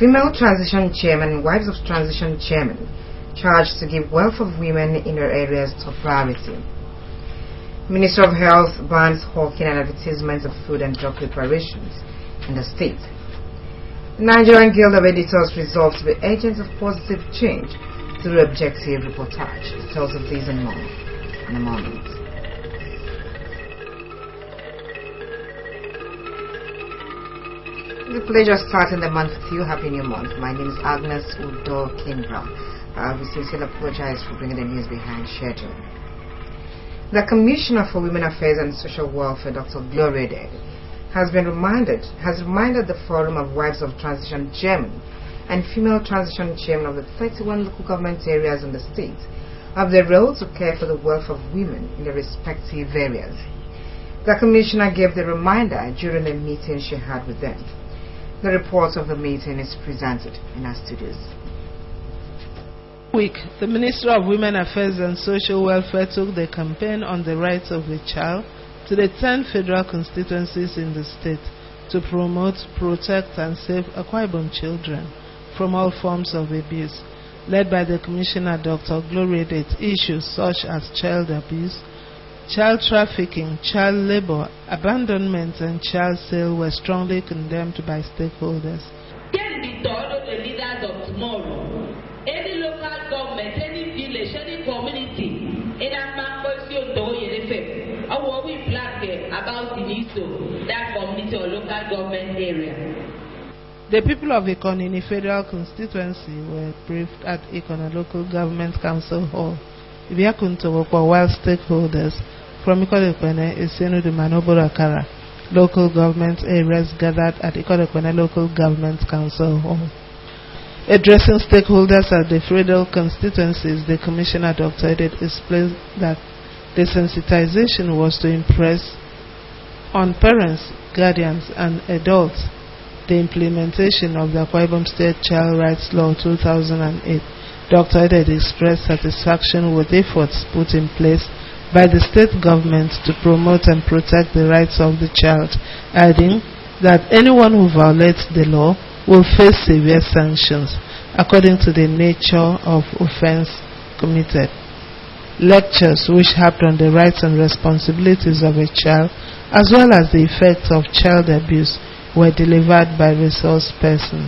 Female transition chairman and wives of transition chairman charged to give wealth of women in their areas top priority. Minister of Health bans hawking and advertisements of food and drug preparations in the state. The Nigerian Guild of Editors resolved to be agents of positive change through objective reportage. Details of these and more in a moment. It's a pleasure starting the month with you. Happy New Month. My name is Agnes Udo Kimbra. We sincerely apologize for bringing the news behind schedule. The Commissioner for Women Affairs and Social Welfare, Dr. Gloria Edeh, has reminded the Forum of Wives of Transition Chairmen and Female Transition Chairmen of the 31 local government areas in the state of their role to care for the welfare of women in their respective areas. The Commissioner gave the reminder during the meeting she had with them. The report of the meeting is presented in our studios. Week, the Minister of Women Affairs and Social Welfare took the campaign on the rights of the child to the 10 federal constituencies in the state to promote, protect, and save Akwa Ibom children from all forms of abuse. Led by the Commissioner, Dr. Gloria Edeh, issues such as child abuse, child trafficking, child labor, abandonment, and child sale were strongly condemned by stakeholders. Can be done to the leaders of tomorrow. Any local government, any village, any community, in a we black about the NISO, that community or local government area. The people of Ikonini Federal Constituency were briefed at Ikona Local Government Council Hall, Ibiakunto, while stakeholders from Ikodekwene, Isenu de Manoboro Akara local government areas gathered at Ikodekwene Local Government Council Hall. Addressing stakeholders at the federal constituencies, the Commissioner Dr. Edeh explained that the sensitization was to impress on parents, guardians, and adults the implementation of the Akwa Ibom State Child Rights Law 2008. Dr. Edeh expressed satisfaction with efforts put in place by the state government to promote and protect the rights of the child, adding that anyone who violates the law will face severe sanctions according to the nature of offense committed. Lectures which harped on the rights and responsibilities of a child as well as the effects of child abuse were delivered by resource persons.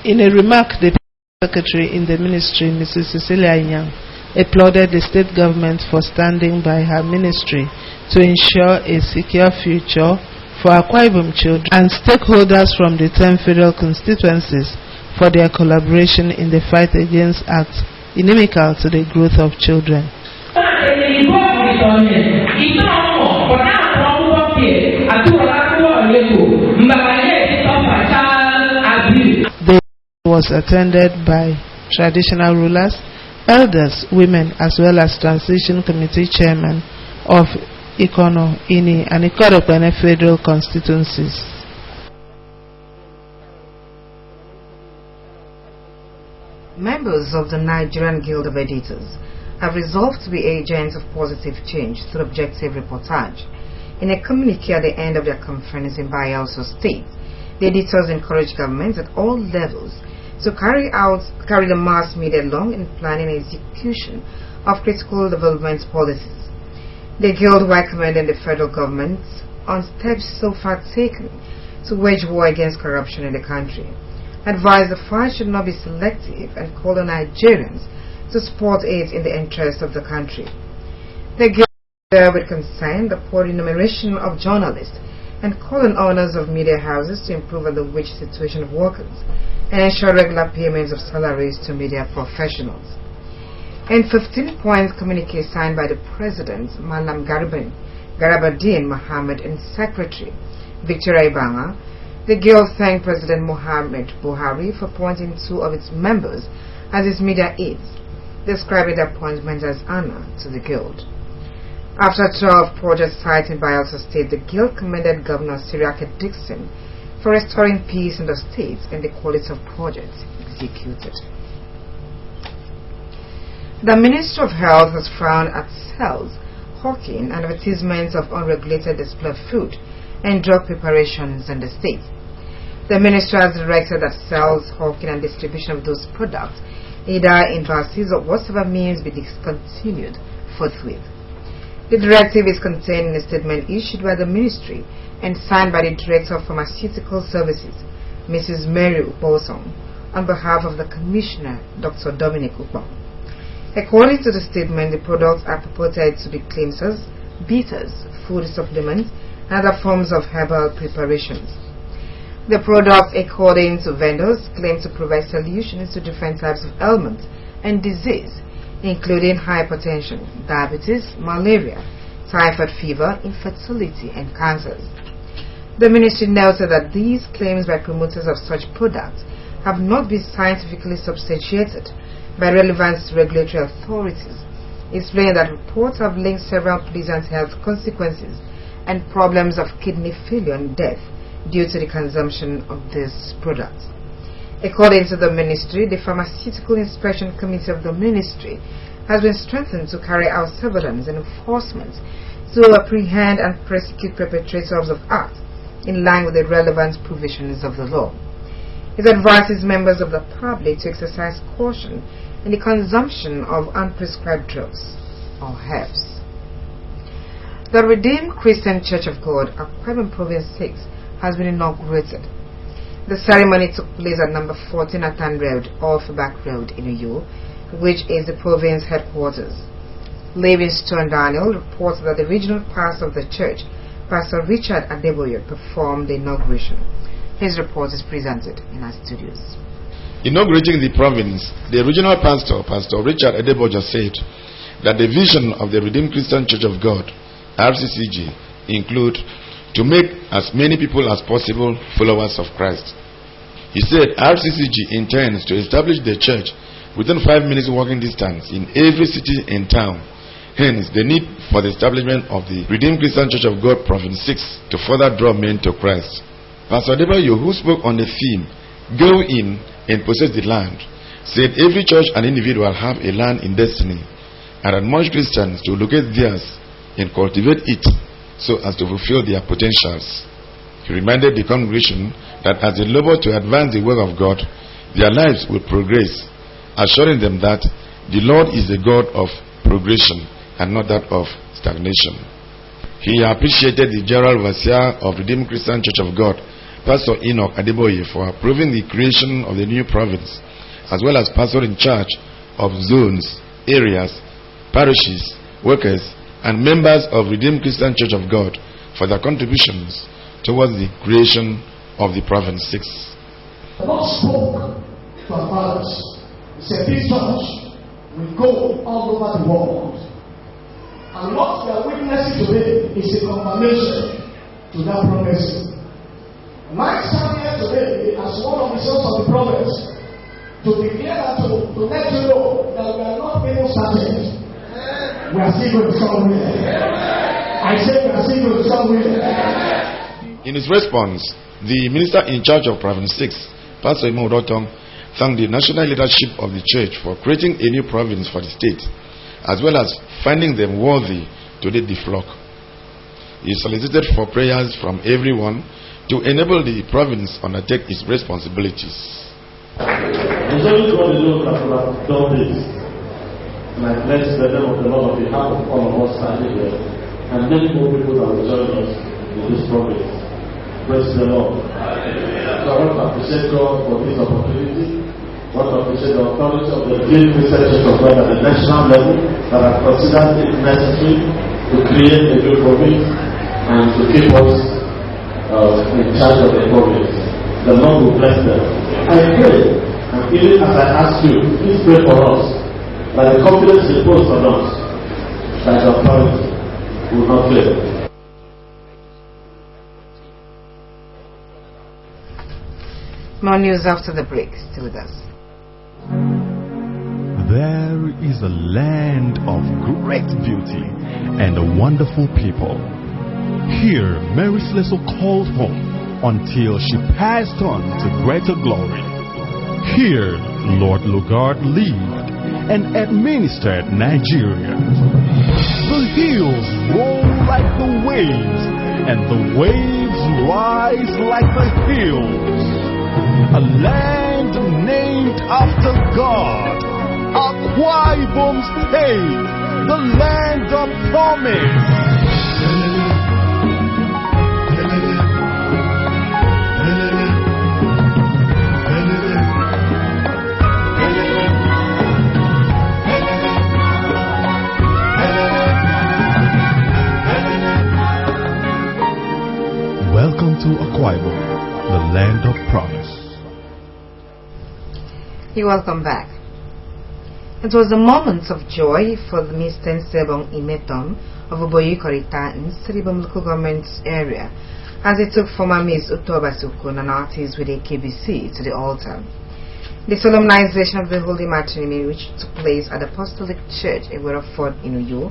In a remark, the Secretary in the Ministry, Mrs. Cecilia Inyang, applauded the state government for standing by her ministry to ensure a secure future for Akwa Ibom children and stakeholders from the 10 federal constituencies for their collaboration in the fight against acts inimical to the growth of children. They was attended by traditional rulers, elders, women, as well as transition committee chairmen of Ikono, Ini, and Ikodekwene federal constituencies. Members of the Nigerian Guild of Editors have resolved to be agents of positive change through objective reportage. In a communique at the end of their conference in Bayelsa State, the editors encourage governments at all levels to carry the mass media along in planning and execution of critical development policies. The Guild recommended the federal government on steps so far taken to wage war against corruption in the country, advised the fight should not be selective, and called on Nigerians to support it in the interest of the country. The Guild with concern the poor remuneration of journalists and call on owners of media houses to improve on the wage situation of workers and ensure regular payments of salaries to media professionals. In 15-point communique signed by the President, Malam Garabadin Mohammed, and Secretary Victoria Ibanga, the Guild thanked President Muhammad Buhari for appointing 2 of its members as its media aides, describing the appointment as honor to the Guild. After 12 project sites in Bayelsa State, the Guild commended Governor Siriake Dixon for restoring peace in the state and the quality of projects executed. The Ministry of Health has frowned at sales, hawking, and advertisements of unregulated display of food and drug preparations in the state. The ministry has directed that sales, hawking and distribution of those products, either in vases or whatever means, be discontinued forthwith. The directive is contained in a statement issued by the ministry and signed by the Director of Pharmaceutical Services, Mrs. Mary Upawson, on behalf of the Commissioner, Dr. Dominic Upon. According to the statement, the products are purported to be cleansers, bitters, food supplements, and other forms of herbal preparations. The products, according to vendors, claim to provide solutions to different types of ailments and disease, including hypertension, diabetes, malaria, typhoid fever, infertility, and cancers. The ministry noted that these claims by promoters of such products have not been scientifically substantiated by relevant regulatory authorities, explaining that reports have linked several pleasant health consequences and problems of kidney failure and death due to the consumption of these products. According to the ministry, the Pharmaceutical Inspection Committee of the ministry has been strengthened to carry out surveillance and enforcement to apprehend and prosecute perpetrators of acts in line with the relevant provisions of the law. It advises members of the public to exercise caution in the consumption of unprescribed drugs or herbs. The Redeemed Christian Church of God, Akwa Ibom Province 6, has been inaugurated. The ceremony took place at number 14 Atan Road, off Back Road in Uyo, which is the province headquarters. Livingstone Daniel reports that the regional pastor of the church, Pastor Richard Adeboye, performed the inauguration. His report is presented in our studios. Inaugurating the province, the regional pastor, Pastor Richard Adeboye, said that the vision of the Redeemed Christian Church of God, RCCG, include to make as many people as possible followers of Christ. He said RCCG intends to establish the church within 5 minutes walking distance in every city and town. Hence, the need for the establishment of the Redeemed Christian Church of God Province 6 to further draw men to Christ. Pastor Adeboye, who spoke on the theme, Go in and possess the land, said every church and individual have a land in destiny and admonished Christians to locate theirs and cultivate it so as to fulfill their potentials. He reminded the congregation that as they labor to advance the work of God, their lives will progress, assuring them that the Lord is a God of progression and not that of stagnation. He appreciated the General Overseer of Redeemed Christian Church of God, Pastor Enoch Adeboye, for approving the creation of the new province, as well as pastor in charge of zones, areas, parishes, workers, and members of Redeemed Christian Church of God for their contributions towards the creation of the Province 6. The Lord spoke to our fathers. He said, this church will go all over the world. And what we are witnessing today is a confirmation to that promise. My stand here today as one of the sons of the province to declare that to let you know that we are not even started. We are still going somewhere. I say we are still going somewhere. In his response, the minister in charge of Province 6, Pastor Imo Udotong, thanked the national leadership of the church for creating a new province for the state, as well as finding them worthy to lead the flock. He solicited for prayers from everyone to enable the province undertake its responsibilities. It's only God alone that will have done this. And I bless the name of the Lord on behalf of all of us standing here, and many more people that will join us in this province. Praise the Lord. So I want to appreciate God for this opportunity. I want to appreciate the authority of the Redeemed Christian Church of God at the national level that have considered it necessary to create a new province and to keep us in charge of the province. The Lord will bless them. I pray, and even as I ask you, please pray for us, that the confidence reposed on us, that the authority will not fail. More news after the break. Stay with us. There is a land of great beauty and wonderful people. Here, Mary Slessor called home until she passed on to greater glory. Here, Lord Lugard lived and administered Nigeria. The hills roll like the waves, and the waves rise like the hills. A land named after God, Akwa Ibom State, the land of promise. Welcome to Akwa Ibom, the land of promise. You're welcome back. It was a moment of joy for the Mr. Sebong Imetom of Oboyi Korita in Siribom local government area as they took former Miss Utoba Sukun, an artist with a KBC, to the altar. The solemnization of the holy matrimony, which took place at the Apostolic Church in Werriford in Uyo,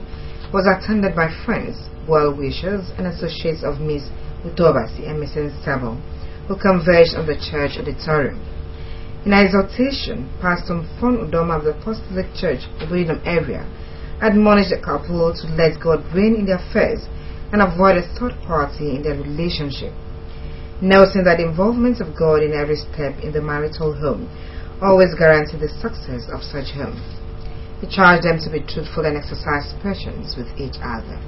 was attended by friends, well-wishers, and associates of Miss Utobasi and Mrs. Sebong, who converged on the church auditorium. In exhortation, Pastor Mfon Udoma of the Apostolic Church of the Widom area admonished the couple to let God reign in their affairs and avoid a third party in their relationship, noting that the involvement of God in every step in the marital home always guarantees the success of such home. He charged them to be truthful and exercise patience with each other.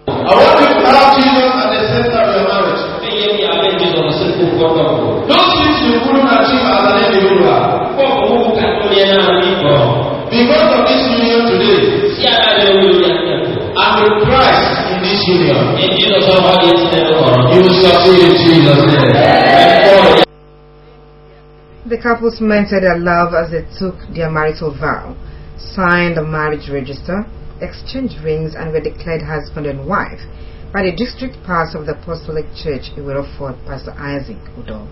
I want you to have Jesus at the center of your marriage. Those things you couldn't achieve as an individual. Because of this union today, I'm with Christ in this union. You will succeed in Jesus' name. The couple cemented their love as they took their marital vow, signed the marriage register, exchanged rings, and were declared husband and wife by the district pastor of the Apostolic Church in Werriford, Pastor Isaac Udo.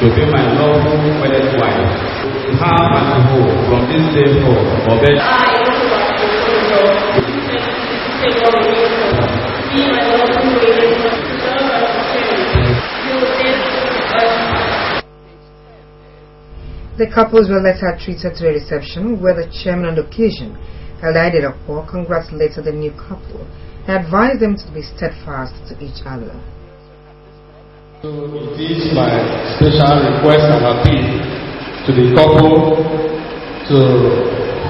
To be my lawful wedded wife, half and whole from this day forth, The couples were later treated to a reception where the chairman on the occasion, Elida Dokpo, congratulated the new couple and advised them to be steadfast to each other. It is my special request and appeal to the couple to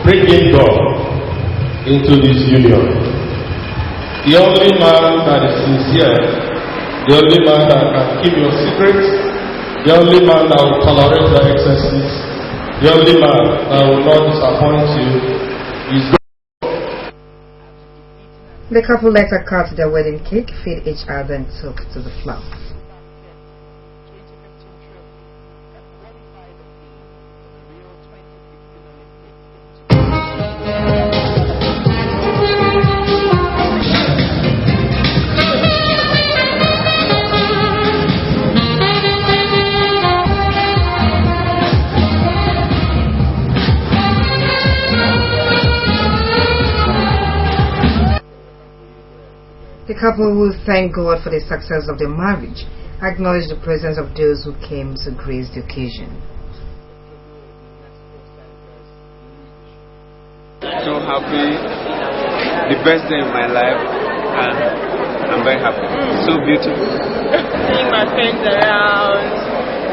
bring in God into this union. The only man that is sincere, the only man that can keep your secrets, the only man that will tolerate your excesses, the only man that will not disappoint you is God. The couple later cut their wedding cake, fed each other, and took to the floor. The couple will thank God for the success of their marriage, acknowledge the presence of those who came to grace the occasion. So happy, the best day of my life, and I'm very happy. So beautiful. Seeing my friends around,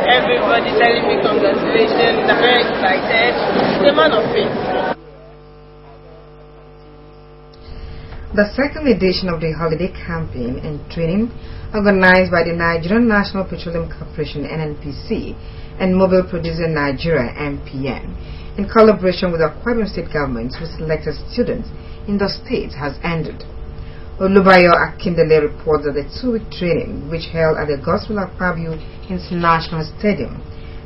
everybody telling me congratulations, I'm very excited. It's a man of faith. The second edition of the holiday campaign and training organized by the Nigerian National Petroleum Corporation NNPC and Mobile Producer Nigeria MPN in collaboration with the Akwa Ibom State government who selected students in the state has ended. Olubayo Akindele reports that the 2-week training, which held at the Gospel Akwa Ibom International Stadium,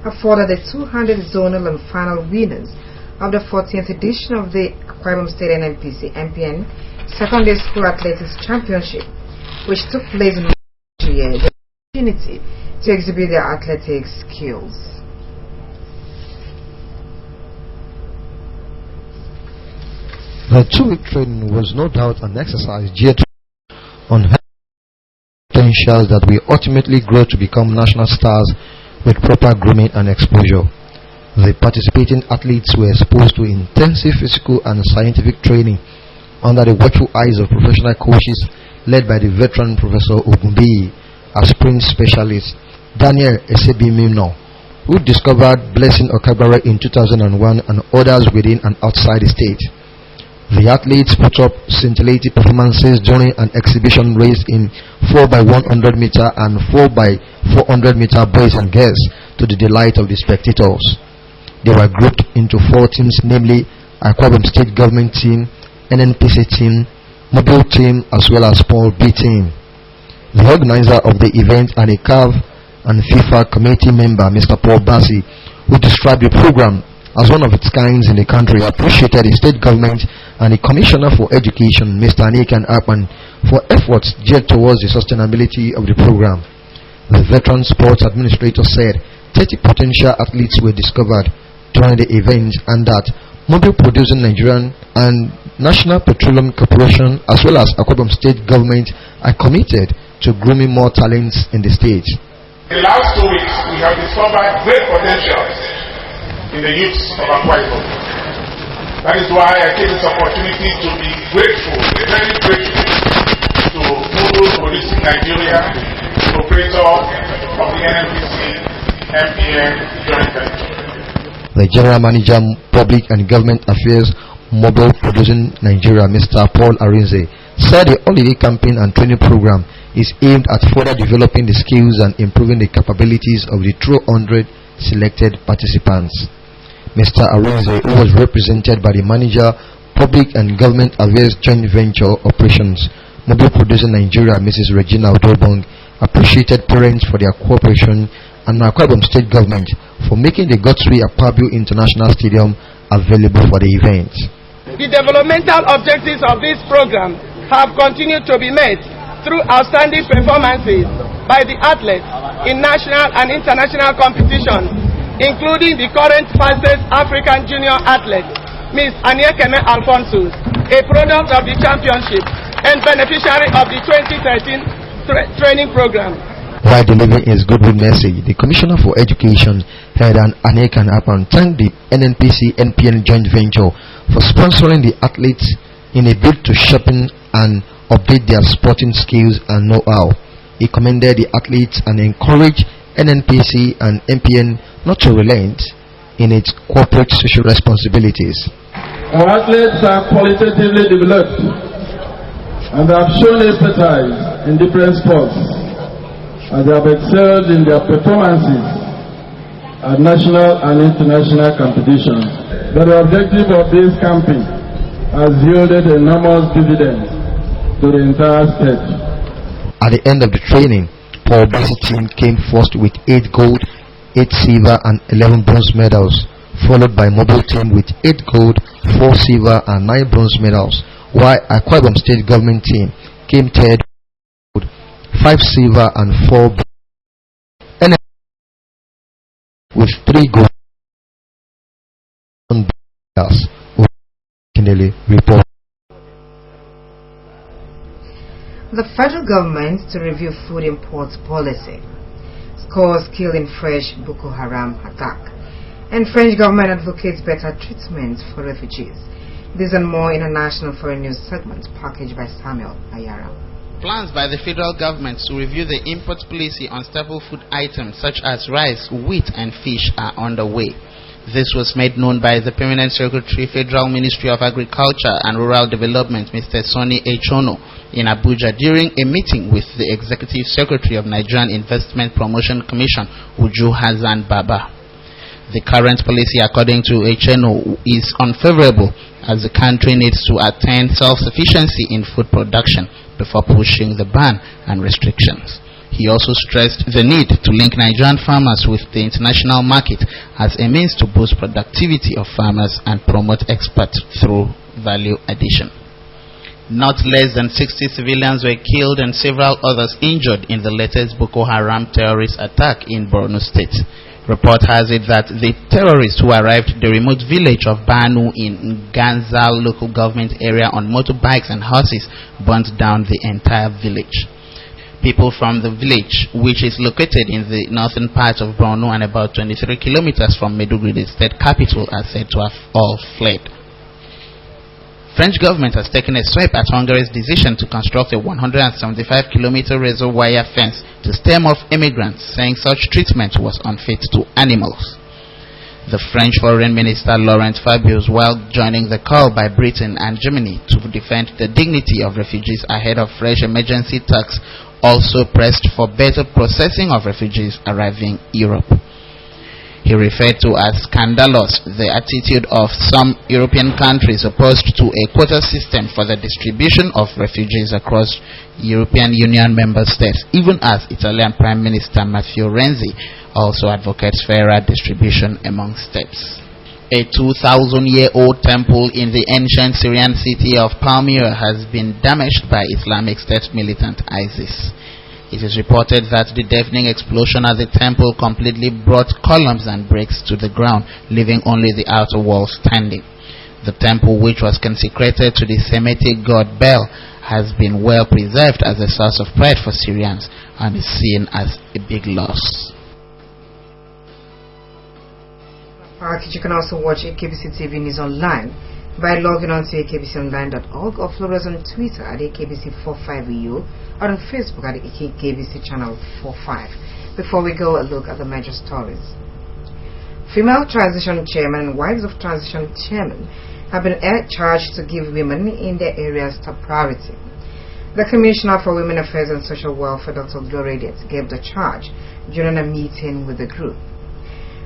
afforded the 200 zonal and final winners of the 14th edition of the Akwa Ibom State NNPC MPN Secondary School Athletics Championship, which took place in March year, the opportunity to exhibit their athletic skills. The 2-week training was no doubt an exercise geared on potentials that will ultimately grow to become national stars with proper grooming and exposure. The participating athletes were exposed to intensive physical and scientific training under the watchful eyes of professional coaches led by the veteran Professor Ogunbiyi, a sprint specialist, Daniel Esebimimno, who discovered Blessing Okagbare in 2001 and others within and outside the state. The athletes put up scintillating performances during an exhibition race in 4x100 meter and 4x400 meter boys and girls to the delight of the spectators. They were grouped into 4 teams, namely Akwa Ibom State Government Team, NNPC Team, Mobile Team, as well as Paul B Team. The organizer of the event and a CAF and FIFA committee member, Mr. Paul Bassi, who described the program as one of its kinds in the country, appreciated the state government and the Commissioner for Education, Mr. Anikan Akpan, for efforts geared towards the sustainability of the program. The Veteran Sports Administrator said 30 potential athletes were discovered during the event, and that Mobile Producing Nigerian and National Petroleum Corporation, as well as Akwa Ibom State Government, are committed to grooming more talents in the state. In the last 2 weeks, we have discovered great potentials in the youth of Akwa Ibom. That is why I take this opportunity to be grateful, very grateful, to Mobile Producing Nigeria, the operator of the NNPC MPN joint venture. The General Manager, Public and Government Affairs, Mobile Producing Nigeria, Mr. Paul Arinze, said the holiday campaign and training program is aimed at further developing the skills and improving the capabilities of the 200 selected participants. Mr. Arinze, who was represented by the Manager, Public and Government Affairs Joint Venture Operations, Mobile Producing Nigeria, Mrs. Regina Odobong, appreciated parents for their cooperation and Akwa Ibom State Government for making the Godswill Akpabio International Stadium available for the event. The developmental objectives of this program have continued to be met through outstanding performances by the athletes in national and international competitions, including the current fastest African junior athlete, Ms. Aniekeme Alfonso, a product of the championship and beneficiary of the 2013 training program. While delivering his goodwill message, the Commissioner for Education, Head Anikan Akpan, thanked the NNPC NPN joint venture for sponsoring the athletes in a bid to sharpen and update their sporting skills and know-how. He commended the athletes and encouraged NNPC and NPN not to relent in its corporate social responsibilities. Our athletes are qualitatively developed and have shown expertise in different sports, as they have excelled in their performances at national and international competitions. But the objective of this campaign has yielded enormous dividends to the entire state. At the end of the training, Paul Bassi team came first with 8 gold, 8 silver and 11 bronze medals, followed by Mobile team with 8 gold, 4 silver and 9 bronze medals, while Akwa Ibom State Government team came third, 5 silver and 4 bronze, with 3 gold medals. Report. The federal government to review food imports policy. Scores killed in fresh Boko Haram attack. And French government advocates better treatment for refugees. This and more in a national foreign news segment packaged by Samuel Ayara. Plans by the federal government to review the import policy on staple food items such as rice, wheat and fish are underway. This was made known by the Permanent Secretary, Federal Ministry of Agriculture and Rural Development, Mr. Sonny Echono, in Abuja during a meeting with the Executive Secretary of Nigerian Investment Promotion Commission, Uju Hassan Baba. The current policy, according to Echono, is unfavorable as the country needs to attain self-sufficiency in food production before pushing the ban and restrictions. He also stressed the need to link Nigerian farmers with the international market as a means to boost productivity of farmers and promote exports through value addition. Not less than 60 civilians were killed and several others injured in the latest Boko Haram terrorist attack in Borno State. Report has it that the terrorists who arrived at the remote village of Banu in Ganzal local government area on motorbikes and horses burnt down the entire village. People from the village, which is located in the northern part of Borno and about 23 kilometers from Maiduguri, the state capital, are said to have all fled. French government has taken a swipe at Hungary's decision to construct a 175-kilometer razor wire fence to stem off immigrants, saying such treatment was unfit to animals. The French Foreign Minister Laurent Fabius, while joining the call by Britain and Germany to defend the dignity of refugees ahead of fresh emergency talks, also pressed for better processing of refugees arriving Europe. He referred to as scandalous the attitude of some European countries opposed to a quota system for the distribution of refugees across European Union member states, even as Italian Prime Minister Matteo Renzi also advocates fairer distribution among states. A 2,000-year-old temple in the ancient Syrian city of Palmyra has been damaged by Islamic State militant ISIS. It is reported that the deafening explosion at the temple completely brought columns and bricks to the ground, leaving only the outer wall standing. The temple, which was consecrated to the Semitic god Bel, has been well preserved as a source of pride for Syrians and is seen as a big loss. You can also watch AKBC TV News online by logging on to akbconline.org or follow us on Twitter at AKBC45EU or on Facebook at AKBC Channel 45. Before we go, a look at the major stories. Female transition chairman and wives of transition chairman have been charged to give women in their areas top priority. The Commissioner for Women Affairs and Social Welfare, Dr. Gloria Idiot, gave the charge during a meeting with the group.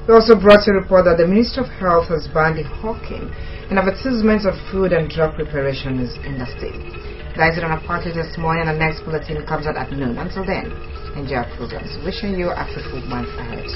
We also brought a report that the Ministry of Health has banned the hawking and advertisements of food and drug preparations in the state. That's it on our party this morning, and the next bulletin comes out at noon. Until then, enjoy our programs. Wishing you a fruitful month ahead.